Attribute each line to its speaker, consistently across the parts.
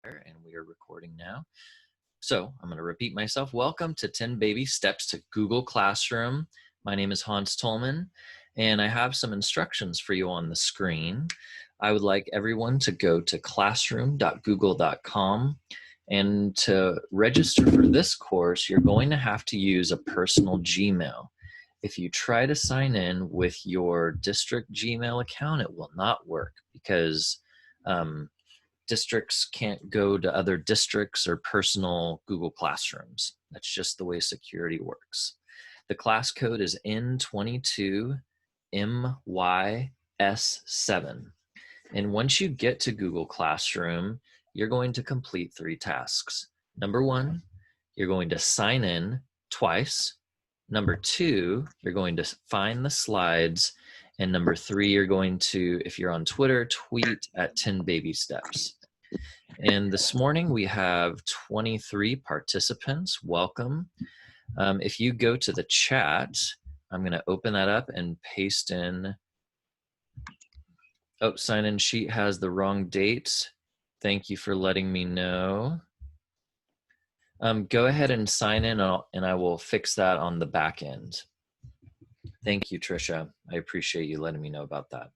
Speaker 1: And we are recording now. So I'm going to repeat myself. Welcome to 10 Baby Steps to Google Classroom. My name is Hans Tolman, and I have some instructions for you on the screen. I would like everyone to go to classroom.google.com, and to register for this course, you're going to have to use a personal Gmail. If you try to sign in with your district Gmail account, it will not work because districts can't go to other districts or personal Google Classrooms. That's just the way security works. The class code is N22MYS7. And once you get to Google Classroom, you're going to complete 3 tasks. Number 1, you're going to sign in twice. Number 2, you're going to find the slides. And number 3, you're going to, if you're on Twitter, tweet at 10 Baby Steps. And this morning we have 23 participants. Welcome. If you go to the chat, I'm going to open that up and paste in. Oh, sign-in sheet has the wrong date. Thank you for letting me know. Go ahead and sign in, and I will fix that on the back end. Thank you, Trisha. I appreciate you letting me know about that.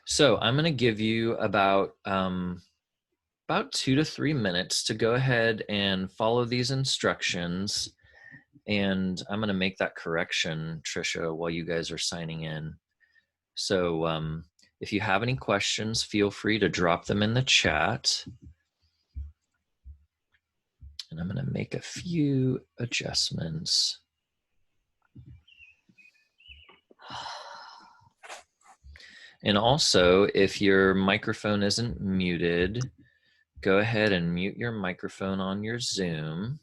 Speaker 1: So I'm going to give you about 2 to 3 minutes to go ahead and follow these instructions. And I'm going to make that correction, Trisha, while you guys are signing in. So if you have any questions, feel free to drop them in the chat. And I'm going to make a few adjustments. And also, if your microphone isn't muted, go ahead and mute your microphone on your Zoom.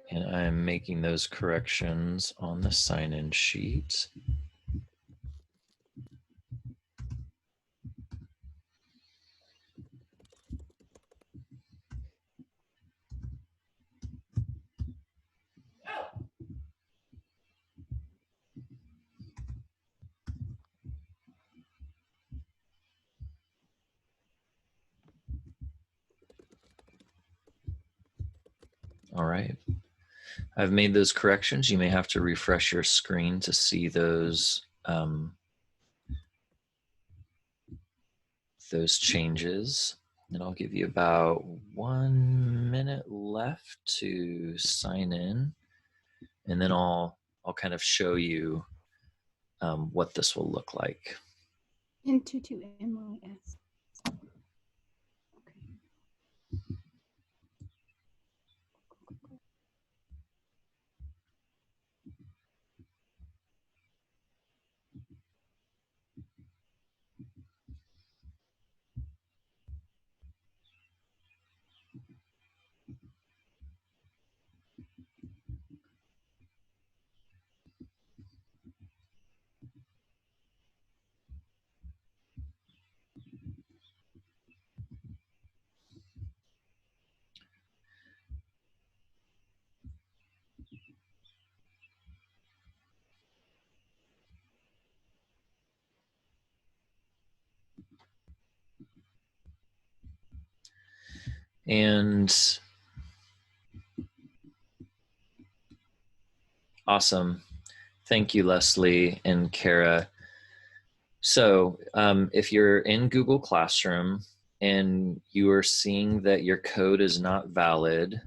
Speaker 1: And I'm making those corrections on the sign-in sheet. All right. I've made those corrections. You may have to refresh your screen to see those changes. And I'll give you about 1 minute left to sign in, and then I'll kind of show you what this will look like.
Speaker 2: N22MYS.
Speaker 1: And awesome. Thank you, Leslie and Kara. So if you're in Google Classroom and you are seeing that your code is not valid,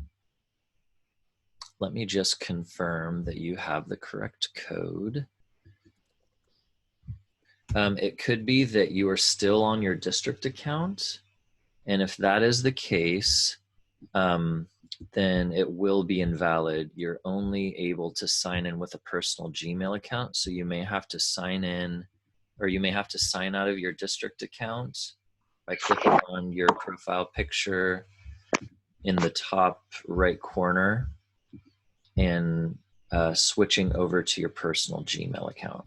Speaker 1: let me just confirm that you have the correct code. It could be that you are still on your district account. And if that is the case, then it will be invalid. You're only able to sign in with a personal Gmail account. So you may have to sign in, or you may have to sign out of your district account by clicking on your profile picture in the top right corner. and switching over to your personal Gmail account.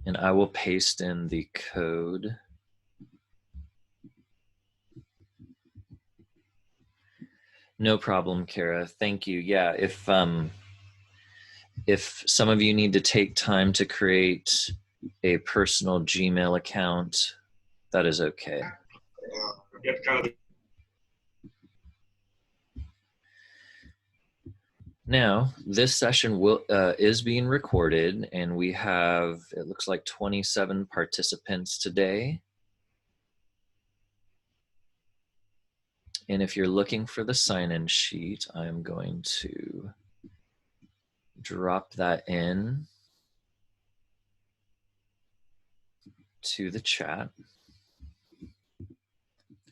Speaker 1: And I will paste in the code. No problem, Kara. Thank you. Yeah, if some of you need to take time to create a personal Gmail account, that is okay. Now, this session is being recorded, and we have, it looks like 27 participants today. And if you're looking for the sign-in sheet, I'm going to drop that in to the chat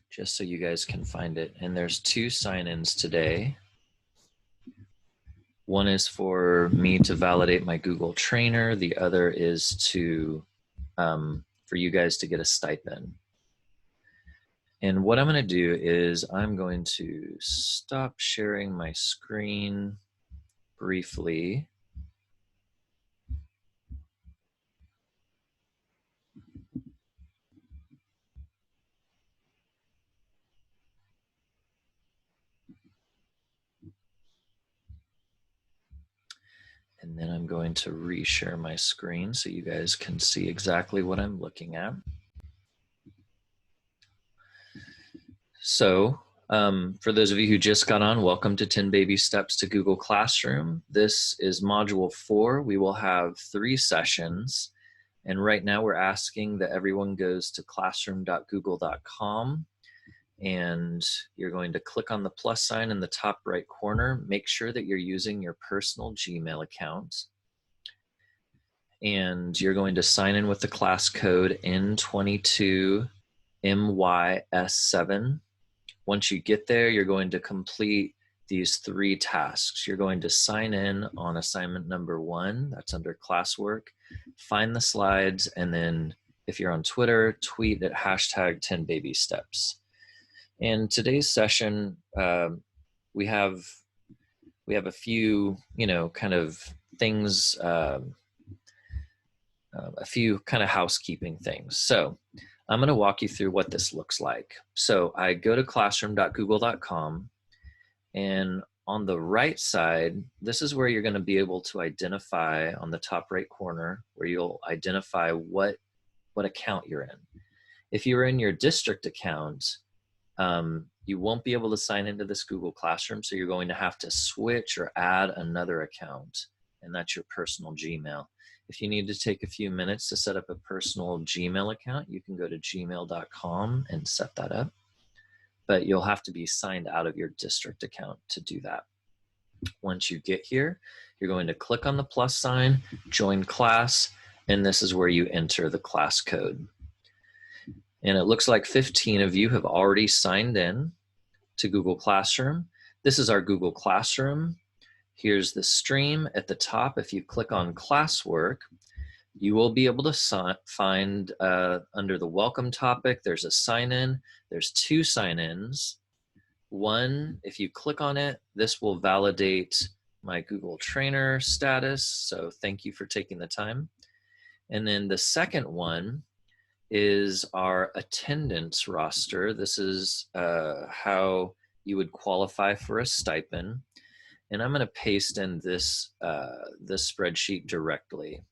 Speaker 1: just so you guys can find it. And there's 2 sign-ins today. One is for me to validate my Google Trainer. The other is to for you guys to get a stipend. And what I'm going to do is I'm going to stop sharing my screen briefly. And then I'm going to reshare my screen so you guys can see exactly what I'm looking at. So for those of you who just got on, welcome to 10 Baby Steps to Google Classroom. This is module 4. We will have 3 sessions. And right now we're asking that everyone goes to classroom.google.com, and you're going to click on the plus sign in the top right corner. Make sure that you're using your personal Gmail account. And you're going to sign in with the class code N22MYS7. Once you get there, you're going to complete these 3 tasks. You're going to sign in on assignment number 1, that's under classwork, find the slides, and then if you're on Twitter, tweet at #10babysteps. And today's session, we have a few, kind of things, a few kind of housekeeping things. So I'm going to walk you through what this looks like. So I go to classroom.google.com, and on the right side, this is where you're going to be able to identify on the top right corner, where you'll identify what account you're in. If you're in your district account, you won't be able to sign into this Google Classroom, so you're going to have to switch or add another account, and that's your personal Gmail. If you need to take a few minutes to set up a personal Gmail account, you can go to gmail.com and set that up. But you'll have to be signed out of your district account to do that. Once you get here, you're going to click on the plus sign, join class, and this is where you enter the class code. And it looks like 15 of you have already signed in to Google Classroom. This is our Google Classroom. Here's the stream at the top. If you click on classwork, you will be able to find under the welcome topic, there's a sign in. There's 2 sign-ins. One, if you click on it, this will validate my Google Trainer status. So thank you for taking the time. And then the second one is our attendance roster. This is how you would qualify for a stipend. And I'm going to paste in this spreadsheet directly.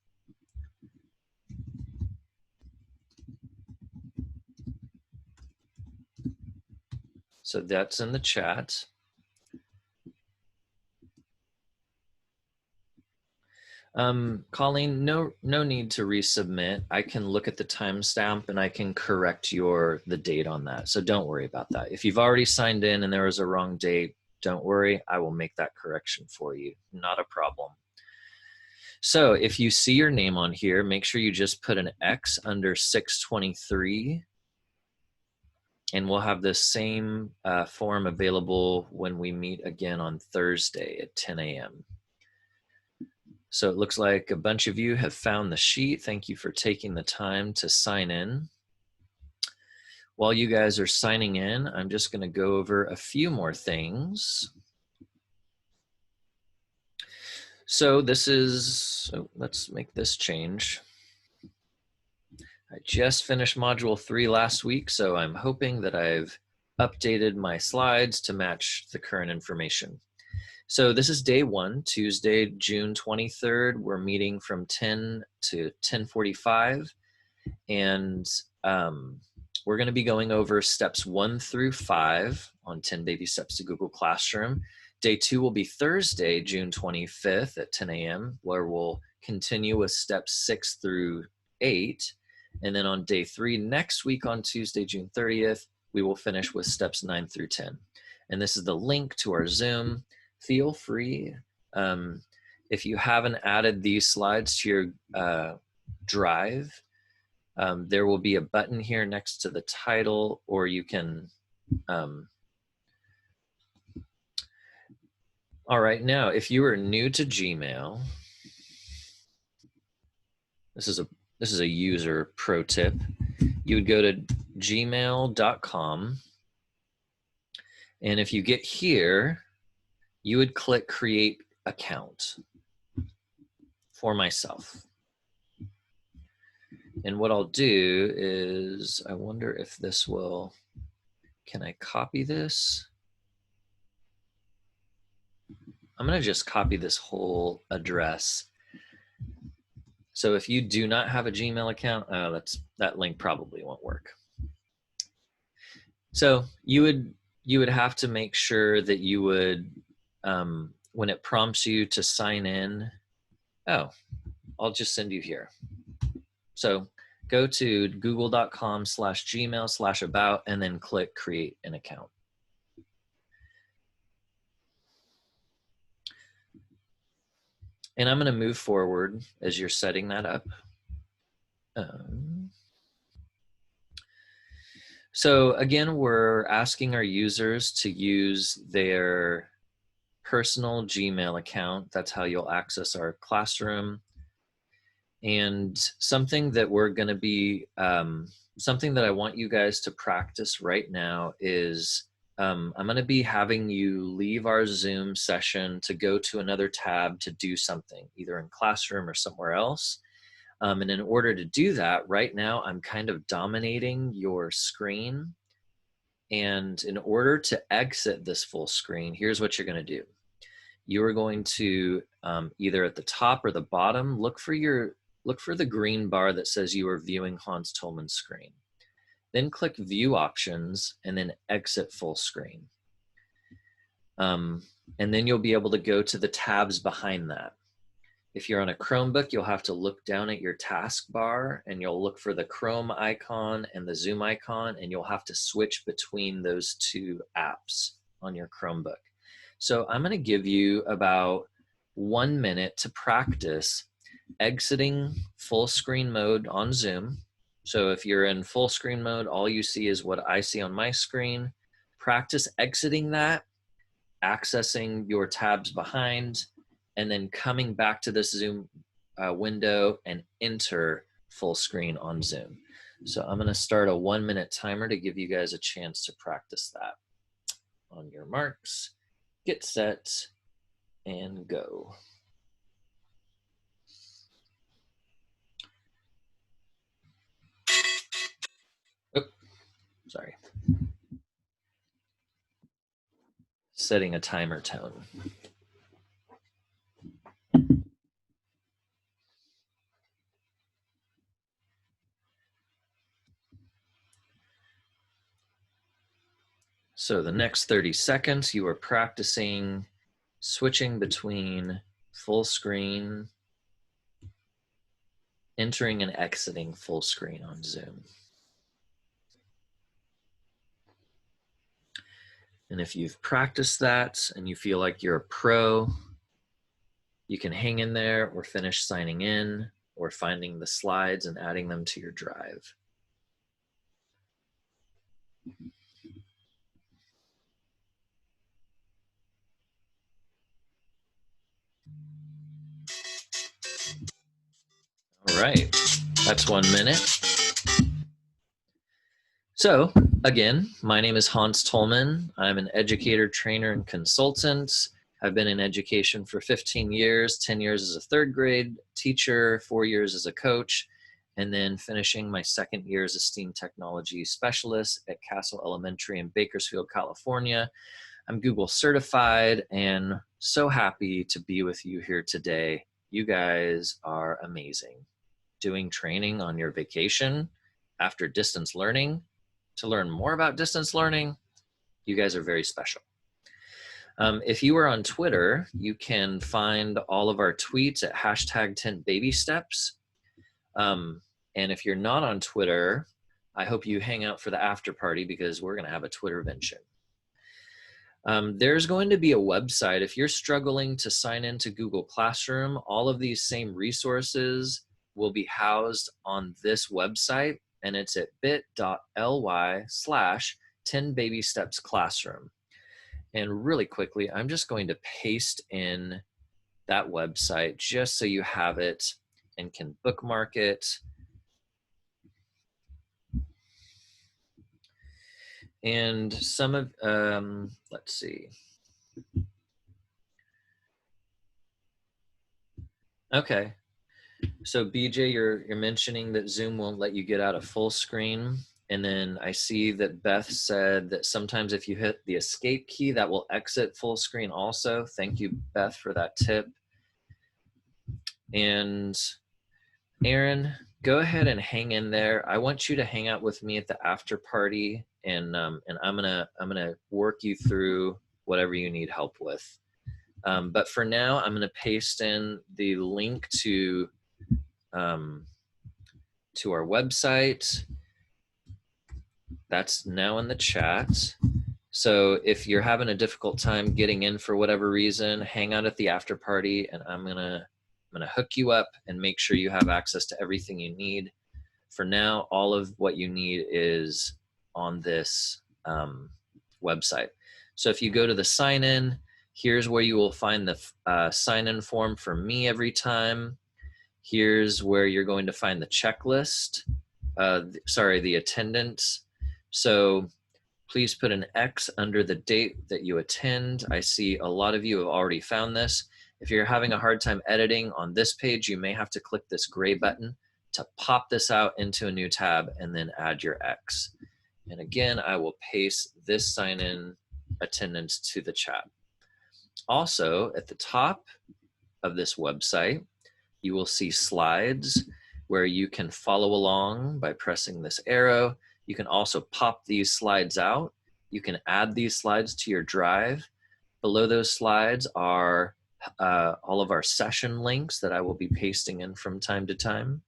Speaker 1: So that's in the chat. Colleen, no need to resubmit. I can look at the timestamp and I can correct the date on that. So don't worry about that. If you've already signed in and there was a wrong date, don't worry, I will make that correction for you. Not a problem. So if you see your name on here, make sure you just put an X under 623, and we'll have the same form available when we meet again on Thursday at 10 a.m. So it looks like a bunch of you have found the sheet. Thank you for taking the time to sign in. While you guys are signing in, I'm just going to go over a few more things. So this is, let's make this change. I just finished module 3 last week, so I'm hoping that I've updated my slides to match the current information. So this is day 1, Tuesday, June 23rd. We're meeting from 10 to 10:45, and we're going to be going over steps 1 through 5 on 10 Baby Steps to Google Classroom. Day 2 will be Thursday, June 25th at 10 a.m., where we'll continue with steps 6 through 8. And then on day 3 next week on Tuesday, June 30th, we will finish with steps 9 through 10. And this is the link to our Zoom. Feel free, if you haven't added these slides to your drive, there will be a button here next to the title, or you can, all right, now, if you are new to Gmail, this is a user pro tip. You would go to gmail.com, and if you get here, you would click create account for myself. And what I'll do is, I wonder if this will, can I copy this? I'm gonna just copy this whole address. So if you do not have a Gmail account, that link probably won't work. So you would have to make sure that you would, when it prompts you to sign in, I'll just send you here. So go to google.com/gmail/about and then click create an account. And I'm going to move forward as you're setting that up. So again, we're asking our users to use their personal Gmail account. That's how you'll access our classroom. And something that we're going to be, something that I want you guys to practice right now is I'm going to be having you leave our Zoom session to go to another tab to do something, either in classroom or somewhere else. And in order to do that, right now, I'm kind of dominating your screen. And in order to exit this full screen, here's what you're going to do. You are going to either at the top or the bottom, look for the green bar that says you are viewing Hans Tolman's screen. Then click View Options and then Exit Full Screen. And then you'll be able to go to the tabs behind that. If you're on a Chromebook, you'll have to look down at your taskbar and you'll look for the Chrome icon and the Zoom icon, and you'll have to switch between those two apps on your Chromebook. So I'm going to give you about 1 minute to practice exiting full screen mode on Zoom. So if you're in full screen mode, all you see is what I see on my screen. Practice exiting that, accessing your tabs behind, and then coming back to this Zoom window and enter full screen on Zoom. So I'm going to start a 1 minute timer to give you guys a chance to practice that. On your marks, get set, and go. Sorry. Setting a timer tone. So the next 30 seconds, you are practicing switching between full screen, entering and exiting full screen on Zoom. And if you've practiced that and you feel like you're a pro, you can hang in there or finish signing in or finding the slides and adding them to your drive. All right, that's 1 minute. So again, my name is Hans Tolman. I'm an educator, trainer, and consultant. I've been in education for 15 years, 10 years as a third grade teacher, 4 years as a coach, and then finishing my second year as a STEAM technology specialist at Castle Elementary in Bakersfield, California. I'm Google certified and so happy to be with you here today. You guys are amazing. Doing training on your vacation after distance learning to learn more about distance learning, you guys are very special. If you are on Twitter, you can find all of our tweets at hashtag 10 baby steps. And if you're not on Twitter, I hope you hang out for the after party because we're going to have a Twittervention. There's going to be a website. If you're struggling to sign into Google Classroom, all of these same resources will be housed on this website, and it's at bit.ly/10babystepsclassroom. And really quickly, I'm just going to paste in that website just so you have it and can bookmark it. And some of, let's see. Okay. So BJ, you're mentioning that Zoom won't let you get out of full screen. And then I see that Beth said that sometimes if you hit the escape key, that will exit full screen also. Thank you, Beth, for that tip. And Aaron, go ahead and hang in there. I want you to hang out with me at the after party, and I'm gonna work you through whatever you need help with. But for now, I'm gonna paste in the link to our website. That's now in the chat. So if you're having a difficult time getting in for whatever reason, hang out at the after party, and I'm gonna hook you up and make sure you have access to everything you need. For now, all of what you need is on this website. So if you go to the sign in, here's where you will find the sign in form for me every time. Here's where you're going to find the checklist, the attendance. So please put an X under the date that you attend. I see a lot of you have already found this. If you're having a hard time editing on this page, you may have to click this gray button to pop this out into a new tab and then add your X. And again, I will paste this sign-in attendance to the chat. Also, at the top of this website, you will see slides where you can follow along by pressing this arrow. You can also pop these slides out. You can add these slides to your drive. Below those slides are all of our session links that I will be pasting in from time to time.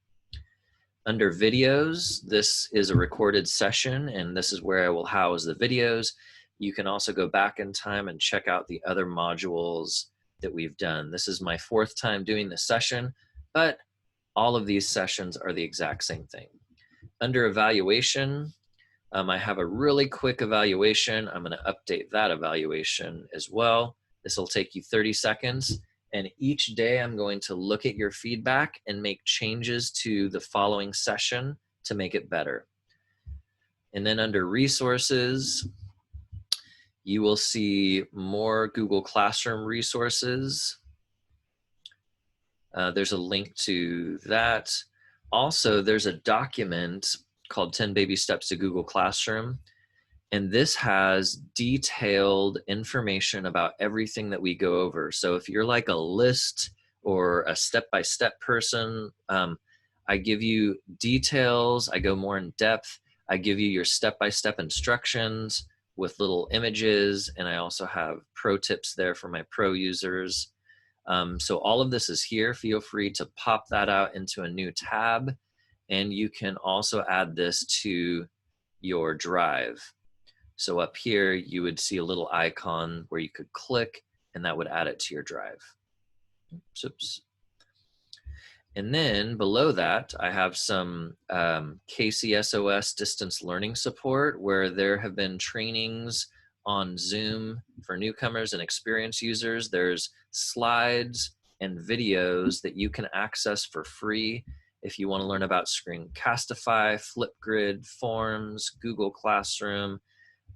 Speaker 1: Under videos, this is a recorded session, and this is where I will house the videos. You can also go back in time and check out the other modules that we've done. This is my 4th time doing this session, but all of these sessions are the exact same thing. Under evaluation, I have a really quick evaluation. I'm going to update that evaluation as well. This will take you 30 seconds. And each day I'm going to look at your feedback and make changes to the following session to make it better. And then under resources, you will see more Google Classroom resources. There's a link to that. Also, there's a document called 10 Baby Steps to Google Classroom. And this has detailed information about everything that we go over. So if you're like a list or a step-by-step person, I give you details. I go more in depth. I give you your step-by-step instructions with little images. And I also have pro tips there for my pro users. So all of this is here. Feel free to pop that out into a new tab. And you can also add this to your drive. So up here, you would see a little icon where you could click, and that would add it to your drive. Oops. And then below that, I have some KCSOS distance learning support, where there have been trainings on Zoom for newcomers and experienced users. There's slides and videos that you can access for free. If you want to learn about Screencastify, Flipgrid, Forms, Google Classroom,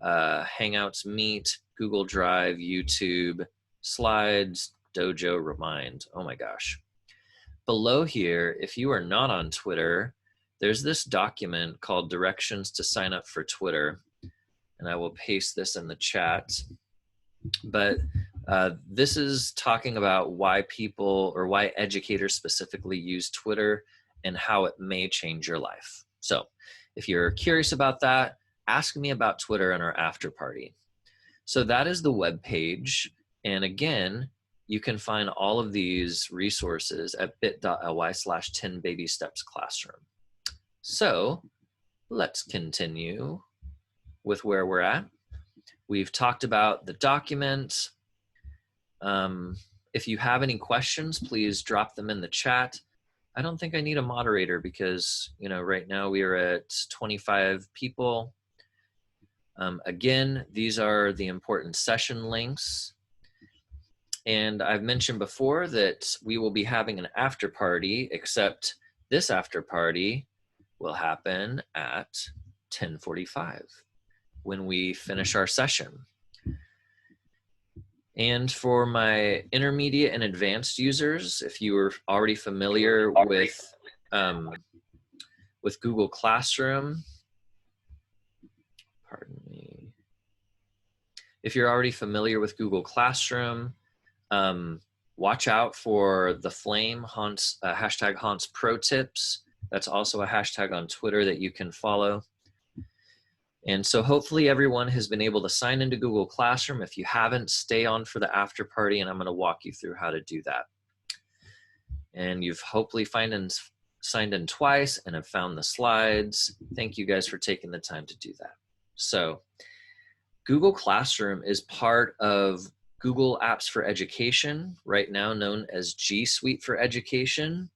Speaker 1: Hangouts Meet, Google Drive, YouTube, Slides, Dojo, Remind. Oh my gosh. Below here, if you are not on Twitter, there's this document called Directions to Sign Up for Twitter. And I will paste this in the chat. But this is talking about why people, or why educators specifically, use Twitter and how it may change your life. So if you're curious about that, ask me about Twitter in our after party. So that is the web page. And again, you can find all of these resources at bit.ly/10babystepsclassroom. So let's continue with where we're at. We've talked about the document. If you have any questions, please drop them in the chat. I don't think I need a moderator because, you know, right now we are at 25 people. Again, these are the important session links. And I've mentioned before that we will be having an after party, except this after party will happen at 10:45 when we finish our session. And for my intermediate and advanced users, if you are already familiar with Google Classroom, pardon me. If you're already familiar with Google Classroom, watch out for the flame hashtag Hans Pro Tips. That's also a hashtag on Twitter that you can follow. And so hopefully everyone has been able to sign into Google Classroom. If you haven't, stay on for the after party and I'm going to walk you through how to do that. And you've hopefully signed in twice and have found the slides. Thank you guys for taking the time to do that. So Google Classroom is part of Google Apps for Education, right now known as G Suite for Education.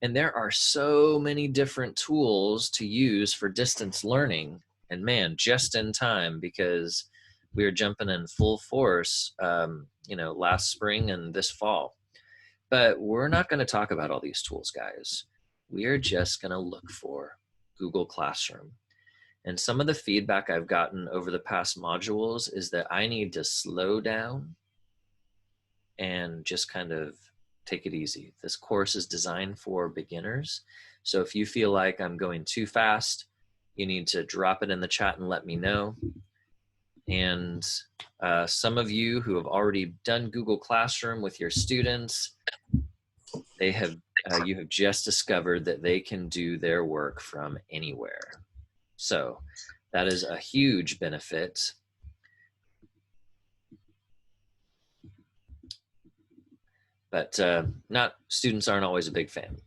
Speaker 1: And there are so many different tools to use for distance learning. And man, just in time, because we are jumping in full force, you know, last spring and this fall. But we're not going to talk about all these tools, guys. We are just going to look for Google Classroom. And some of the feedback I've gotten over the past modules is that I need to slow down and just kind of take it easy. This course is designed for beginners. So if you feel like I'm going too fast, you need to drop it in the chat and let me know. And some of you who have already done Google Classroom with your students, you have just discovered that they can do their work from anywhere. So that is a huge benefit. But students aren't always a big fan.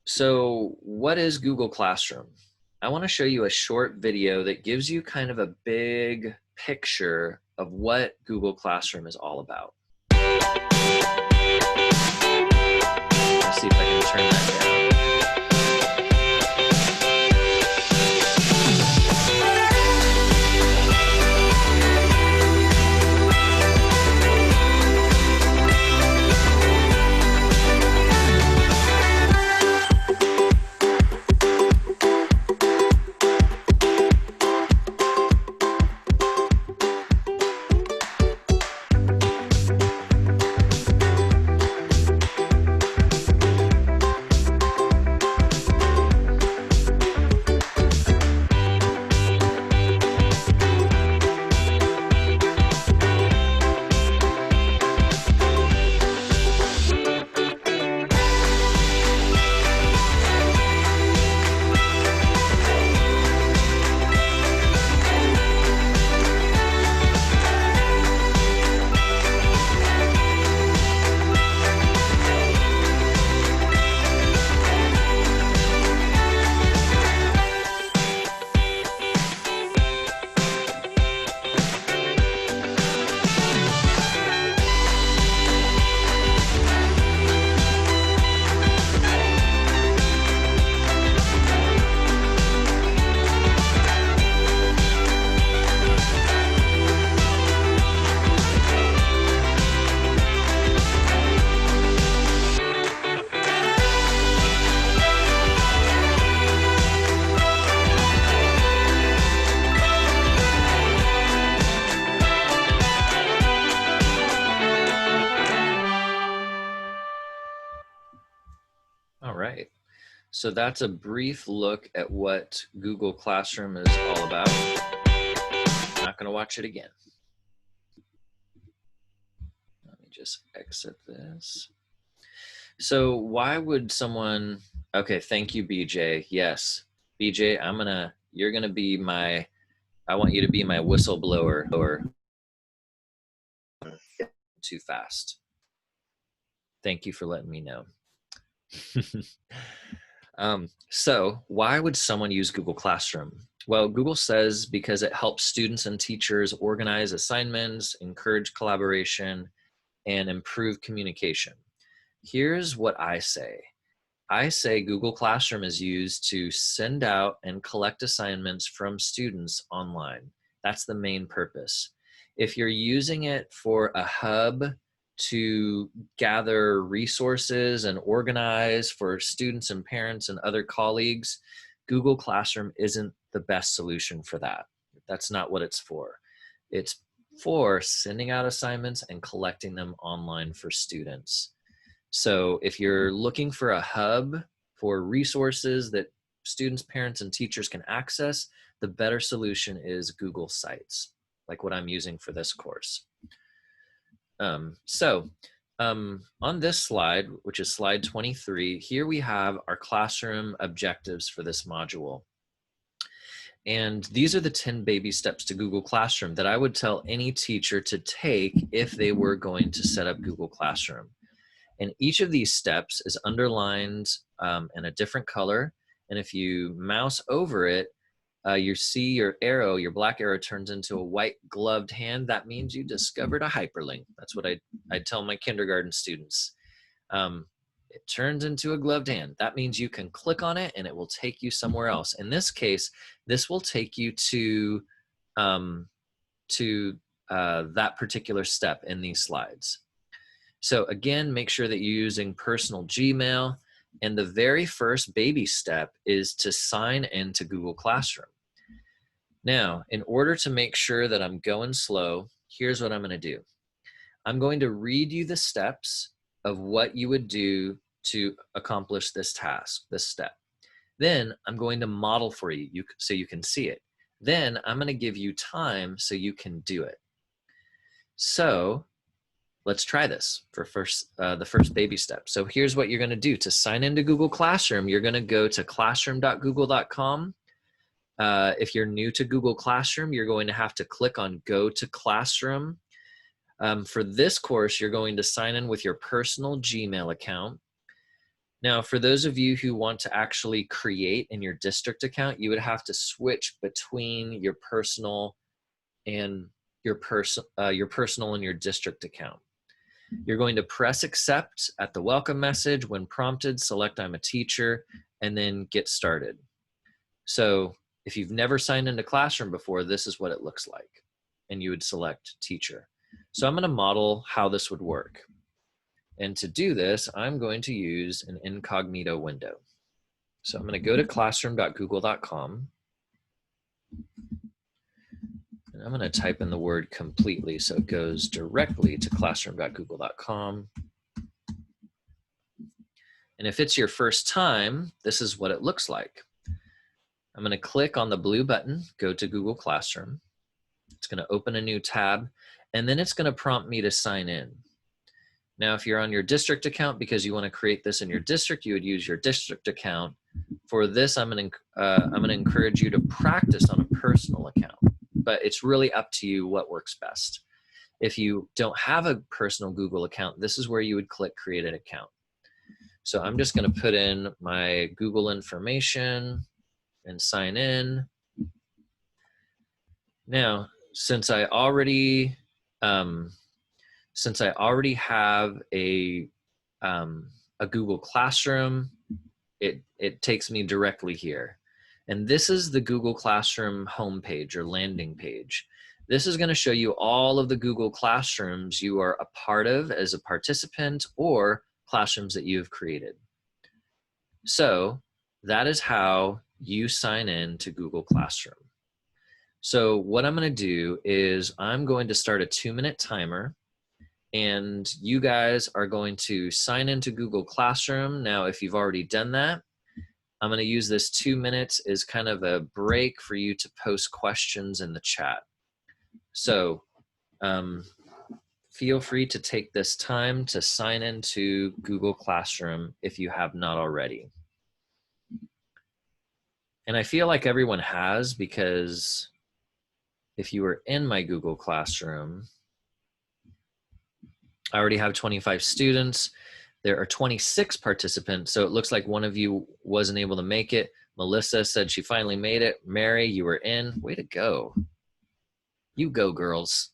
Speaker 1: So what is Google Classroom? I want to show you a short video that gives you kind of a big picture of what Google Classroom is all about. Let's see if I can turn that down. So that's a brief look at what Google Classroom is all about. I'm not going to watch it again. Let me just exit this. So why would someone, okay, thank you, BJ. Yes, BJ, you're gonna be I want you to be my whistleblower or too fast. Thank you for letting me know. So why would someone use Google Classroom? Well, Google says because it helps students and teachers organize assignments, encourage collaboration, and improve communication. Here's what I say. I say Google Classroom is used to send out and collect assignments from students online. That's the main purpose. If you're using it for a hub to gather resources and organize for students and parents and other colleagues, Google Classroom isn't the best solution for that. That's not what it's for. It's for sending out assignments and collecting them online for students. So if you're looking for a hub for resources that students, parents, and teachers can access, the better solution is Google Sites, like what I'm using for this course. On this slide, which is slide 23, here we have our classroom objectives for this module. And these are the 10 baby steps to Google Classroom that I would tell any teacher to take if they were going to set up Google Classroom. And each of these steps is underlined in a different color. And if you mouse over it, you see your arrow, your black arrow turns into a white gloved hand. That means you discovered a hyperlink. That's what I tell my kindergarten students. It turns into a gloved hand. That means you can click on it and it will take you somewhere else. In this case, this will take you to that particular step in these slides. So again, make sure that you're using personal Gmail. And the very first baby step is to sign into Google Classroom. Now, in order to make sure that I'm going slow, here's what I'm going to do. I'm going to read you the steps of what you would do to accomplish this task, this step. Then I'm going to model for you so you can see it. Then I'm going to give you time so you can do it. So let's try this for the first baby step. So here's what you're going to do. To sign into Google Classroom, you're going to go to classroom.google.com. If you're new to Google Classroom, you're going to have to click on Go to Classroom. For this course, you're going to sign in with your personal Gmail account. Now, for those of you who want to actually create in your district account, you would have to switch between your personal and your personal and your district account. You're going to press accept at the welcome message. When prompted, select I'm a teacher, and then get started. So if you've never signed into Classroom before, this is what it looks like. And you would select teacher. So I'm going to model how this would work. And to do this, I'm going to use an incognito window. So I'm going to go to classroom.google.com. And I'm going to type in the word completely so it goes directly to classroom.google.com. And if it's your first time, this is what it looks like. I'm going to click on the blue button, go to Google Classroom. It's going to open a new tab, and then it's going to prompt me to sign in. Now, if you're on your district account, because you want to create this in your district, you would use your district account. For this, I'm going to encourage you to practice on a personal account. But it's really up to you what works best. If you don't have a personal Google account, this is where you would click create an account. So I'm just going to put in my Google information and sign in. Now, since I already have a Google Classroom, it takes me directly here. And this is the Google Classroom homepage or landing page. This is going to show you all of the Google Classrooms you are a part of as a participant or classrooms that you have created. So that is how you sign in to Google Classroom. So what I'm going to do is I'm going to start a 2-minute timer, and you guys are going to sign into Google Classroom. Now, if you've already done that, I'm going to use this 2 minutes as kind of a break for you to post questions in the chat. So feel free to take this time to sign into Google Classroom if you have not already. And I feel like everyone has, because if you were in my Google Classroom, I already have 25 students. There are 26 participants, so it looks like one of you wasn't able to make it. Melissa said she finally made it. Mary, you were in. Way to go. You go, girls.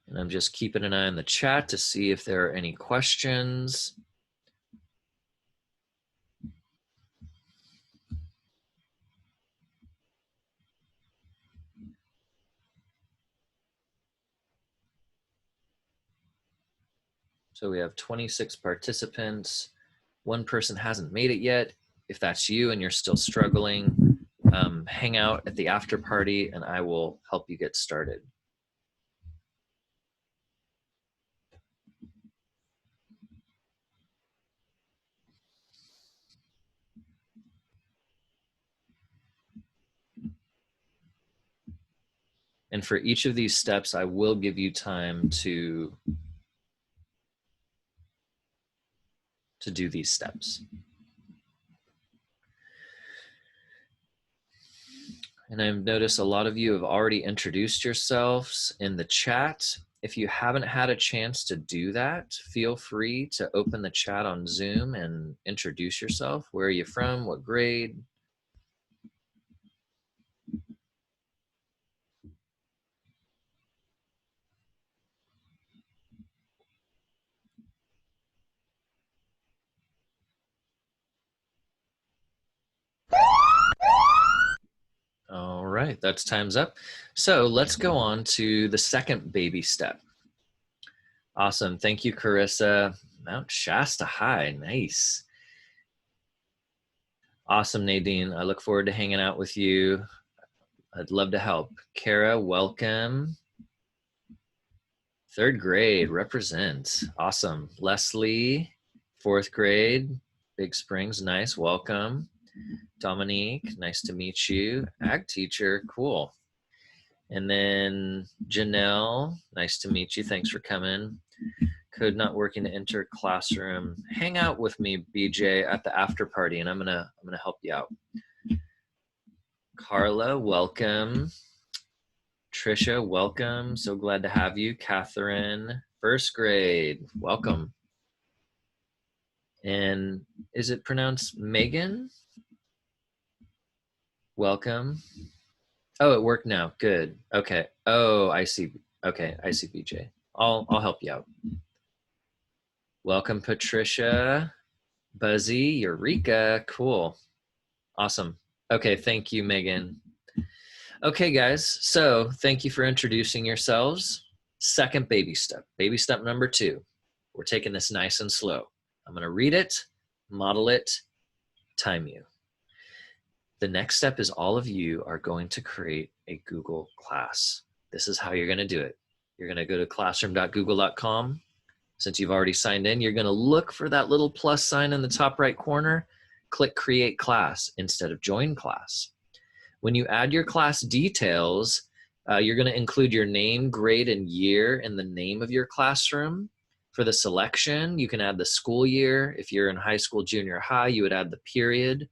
Speaker 1: And I'm just keeping an eye on the chat to see if there are any questions. So we have 26 participants. One person hasn't made it yet. If that's you and you're still struggling, hang out at the after party and I will help you get started. And for each of these steps, I will give you time to do these steps. And I've noticed a lot of you have already introduced yourselves in the chat. If you haven't had a chance to do that, feel free to open the chat on Zoom and introduce yourself. Where are you from? What grade? All right, that's time's up. So let's go on to the second baby step. Awesome, thank you, Carissa. Mount Shasta High, nice. Awesome, Nadine, I look forward to hanging out with you. I'd love to help. Kara, welcome. Third grade, represent, awesome. Leslie, fourth grade, Big Springs, nice, welcome. Dominique, nice to meet you. Ag teacher, cool. And then Janelle, nice to meet you. Thanks for coming. Code not working to enter classroom. Hang out with me, BJ, at the after party, and I'm gonna help you out. Carla, welcome. Trisha, welcome. So glad to have you. Catherine, first grade, welcome. And is it pronounced Megan? Welcome. Oh, it worked now. Good. Okay. Oh, I see. Okay, I see, BJ. I'll help you out. Welcome, Patricia. Buzzy, Eureka. Cool. Awesome. Okay, thank you, Megan. Okay, guys. So thank you for introducing yourselves. Second baby step. Baby step number 2. We're taking this nice and slow. I'm going to read it, model it, time you. The next step is all of you are going to create a Google class. This is how you're going to do it. You're going to go to classroom.google.com. Since you've already signed in, you're going to look for that little plus sign in the top right corner. Click Create Class instead of Join Class. When you add your class details, you're going to include your name, grade, and year in the name of your classroom. For the selection, you can add the school year. If you're in high school, junior high, you would add the period.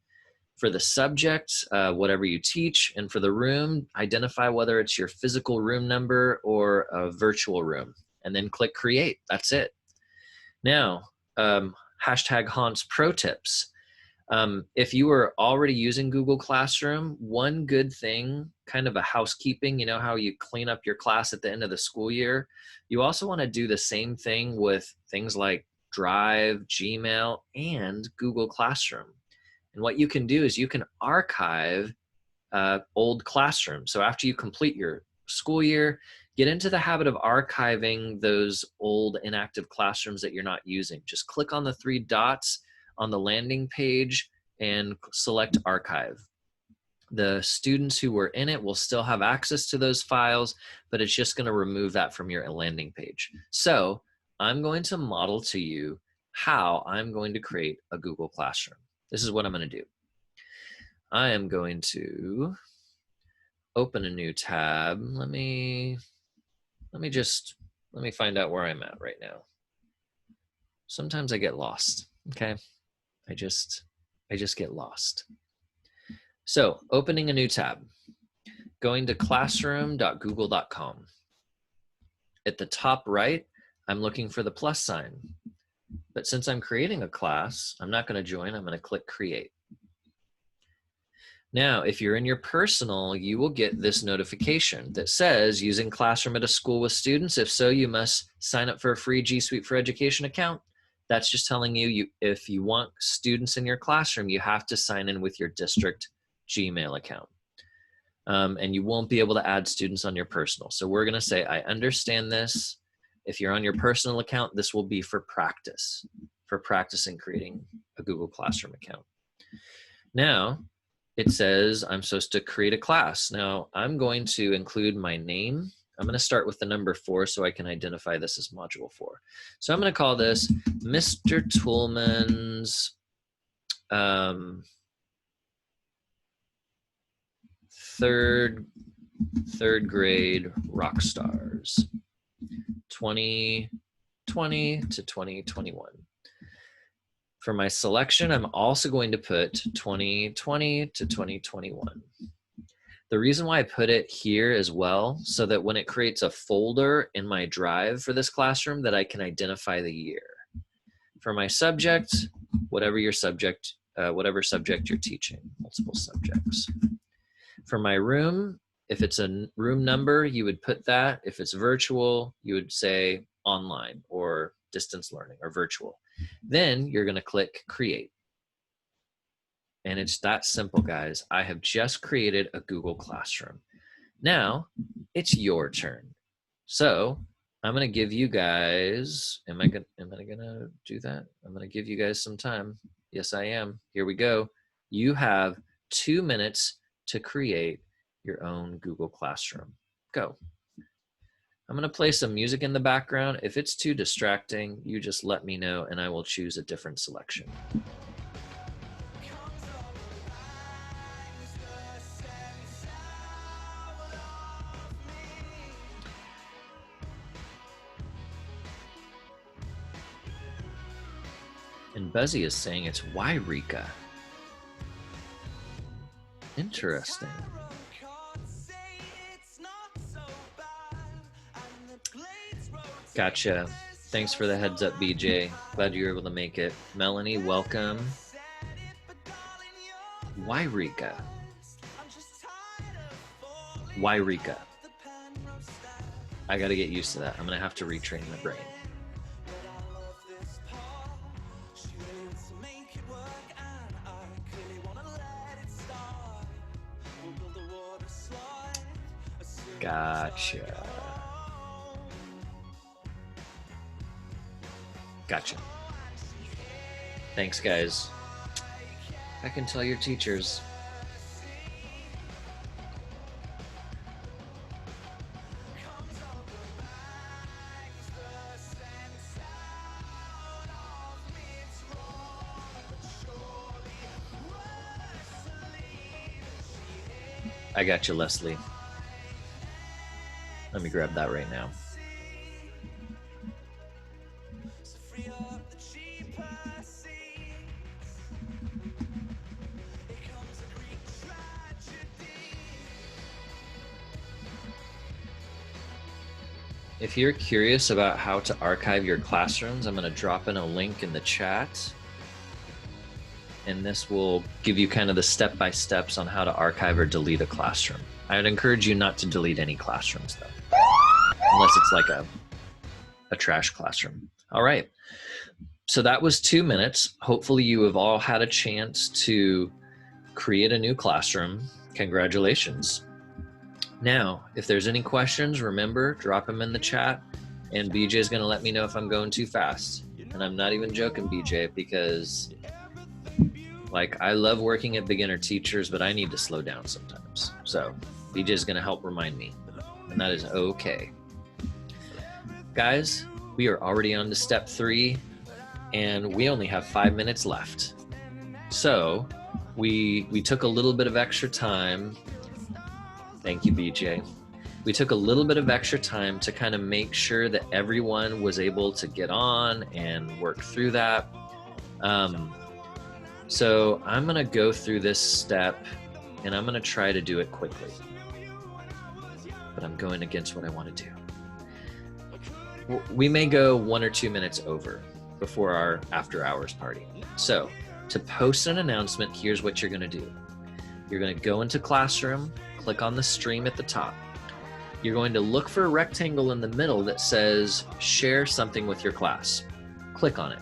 Speaker 1: For the subject, whatever you teach. And for the room, identify whether it's your physical room number or a virtual room. And then click Create. That's it. Now, hashtag Hans Pro Tips. If you are already using Google Classroom, one good thing, kind of a housekeeping, you know how you clean up your class at the end of the school year? You also want to do the same thing with things like Drive, Gmail, and Google Classroom. And what you can do is you can archive old classrooms. So after you complete your school year, get into the habit of archiving those old inactive classrooms that you're not using. Just click on the 3 dots on the landing page and select archive. The students who were in it will still have access to those files, but it's just going to remove that from your landing page. So I'm going to model to you how I'm going to create a Google Classroom. This is what I'm going to do. I am going to open a new tab. Let me find out where I'm at right now. Sometimes I get lost, okay? I just get lost. So, opening a new tab, going to classroom.google.com. At the top right, I'm looking for the plus sign. But since I'm creating a class, I'm not going to join, I'm going to click create. Now, if you're in your personal, you will get this notification that says using Classroom at a school with students. If so, you must sign up for a free G Suite for Education account. That's just telling you, if you want students in your classroom, you have to sign in with your district Gmail account. And you won't be able to add students on your personal. So we're going to say, I understand this. If you're on your personal account, this will be for practicing creating a Google Classroom account. Now, it says I'm supposed to create a class. Now, I'm going to include my name. I'm going to start with the number 4 so I can identify this as module 4. So I'm going to call this Mr. Toolman's third grade rock stars 2020 to 2021. For my selection, I'm also going to put 2020 to 2021. The reason why I put it here as well, so that when it creates a folder in my drive for this classroom, that I can identify the year. For my subject, whatever subject you're teaching, multiple subjects. For my room, if it's a room number, you would put that. If it's virtual, you would say online or distance learning or virtual. Then you're going to click create. And it's that simple, guys. I have just created a Google Classroom. Now it's your turn. So I'm going to give you guys, am I going to do that? I'm going to give you guys some time. Yes, I am. Here we go. You have 2 minutes to create your own Google Classroom. Go. I'm going to play some music in the background. If it's too distracting, you just let me know and I will choose a different selection. And Buzzy is saying it's Wairika. Interesting. Gotcha. Thanks for the heads up, BJ. Glad you were able to make it. Melanie, welcome. Wairika. Wairika. I got to get used to that. I'm going to have to retrain my brain. Gotcha. Gotcha. Thanks, guys. I can tell your teachers. I got you, Leslie. Let me grab that right now. If you're curious about how to archive your classrooms, I'm going to drop in a link in the chat. And this will give you kind of the step-by-steps on how to archive or delete a classroom. I would encourage you not to delete any classrooms, though, unless it's like a trash classroom. All right. So that was 2 minutes. Hopefully you have all had a chance to create a new classroom. Congratulations. Now, if there's any questions, remember, drop them in the chat, and BJ is going to let me know if I'm going too fast. And I'm not even joking, BJ, because like I love working at beginner teachers, but I need to slow down sometimes. So BJ is going to help remind me, and that is okay. Guys, We are already on to step 3, and we only have 5 minutes left. So we took a little bit of extra time. Thank you, BJ. We took a little bit of extra time to kind of make sure that everyone was able to get on and work through that. So I'm going to go through this step, and I'm going to try to do it quickly. But I'm going against what I want to do. We may go 1 or 2 minutes over before our after hours party. So to post an announcement, here's what you're going to do. You're going to go into Classroom, click on the stream at the top. You're going to look for a rectangle in the middle that says share something with your class. Click on it.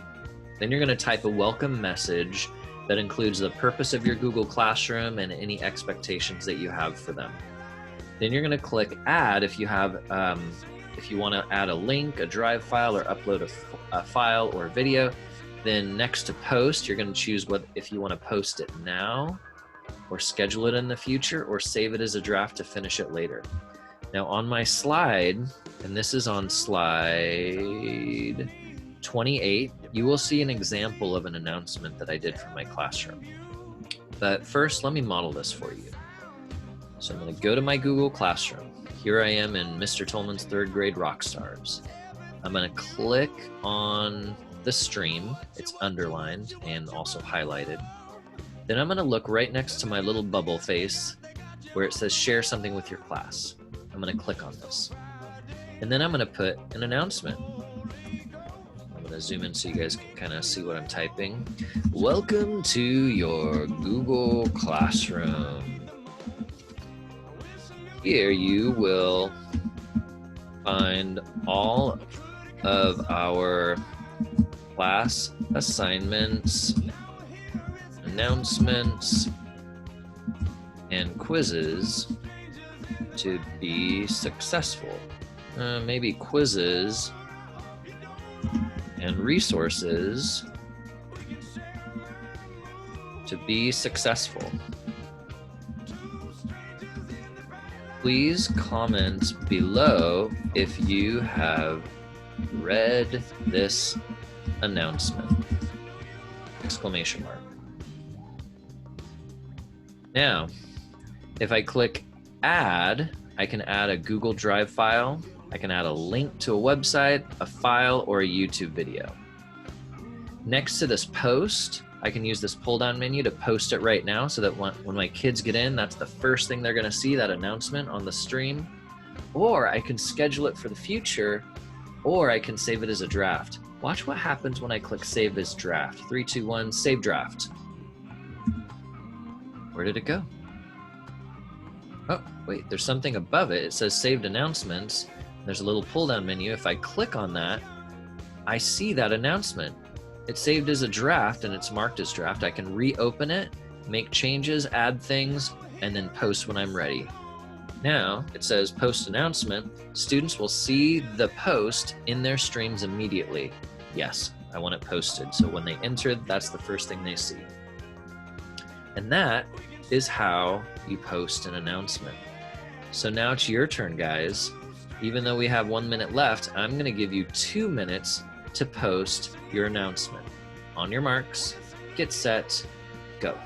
Speaker 1: Then you're going to type a welcome message that includes the purpose of your Google Classroom and any expectations that you have for them. Then you're going to click add if you have, if you want to add a link, a drive file, or upload a file or a video. Then next to post, you're going to choose if you want to post it now, or schedule it in the future, or save it as a draft to finish it later. Now on my slide, and this is on slide 28, you will see an example of an announcement that I did for my classroom. But first, let me model this for you. So I'm going to go to my Google Classroom. Here I am in Mr. Tolman's 3rd grade Rockstars. I'm going to click on the stream. It's underlined and also highlighted. Then I'm going to look right next to my little bubble face where it says share something with your class. I'm going to click on this. And then I'm going to put an announcement. I'm going to zoom in so you guys can kind of see what I'm typing. Welcome to your Google Classroom. Here you will find all of our class assignments, announcements, and quizzes to be successful. Maybe quizzes and resources to be successful. Please comment below if you have read this announcement! Exclamation mark. Now, if I click add, I can add a Google Drive file, I can add a link to a website, a file, or a YouTube video. Next to this post, I can use this pull-down menu to post it right now so that when my kids get in, that's the first thing they're going to see, that announcement on the stream. Or I can schedule it for the future, or I can save it as a draft. Watch what happens when I click Save as Draft. 3, 2, 1, Save Draft. Where did it go? Oh, wait, there's something above it. It says Saved Announcements. There's a little pull-down menu. If I click on that, I see that announcement. It's saved as a draft and it's marked as draft. I can reopen it, make changes, add things, and then post when I'm ready. Now it says post announcement. Students will see the post in their streams immediately. Yes, I want it posted. So when they enter, that's the first thing they see. And that is how you post an announcement. So now it's your turn, guys. Even though we have 1 minute left, I'm going to give you 2 minutes to post your announcement. On your marks, get set, go.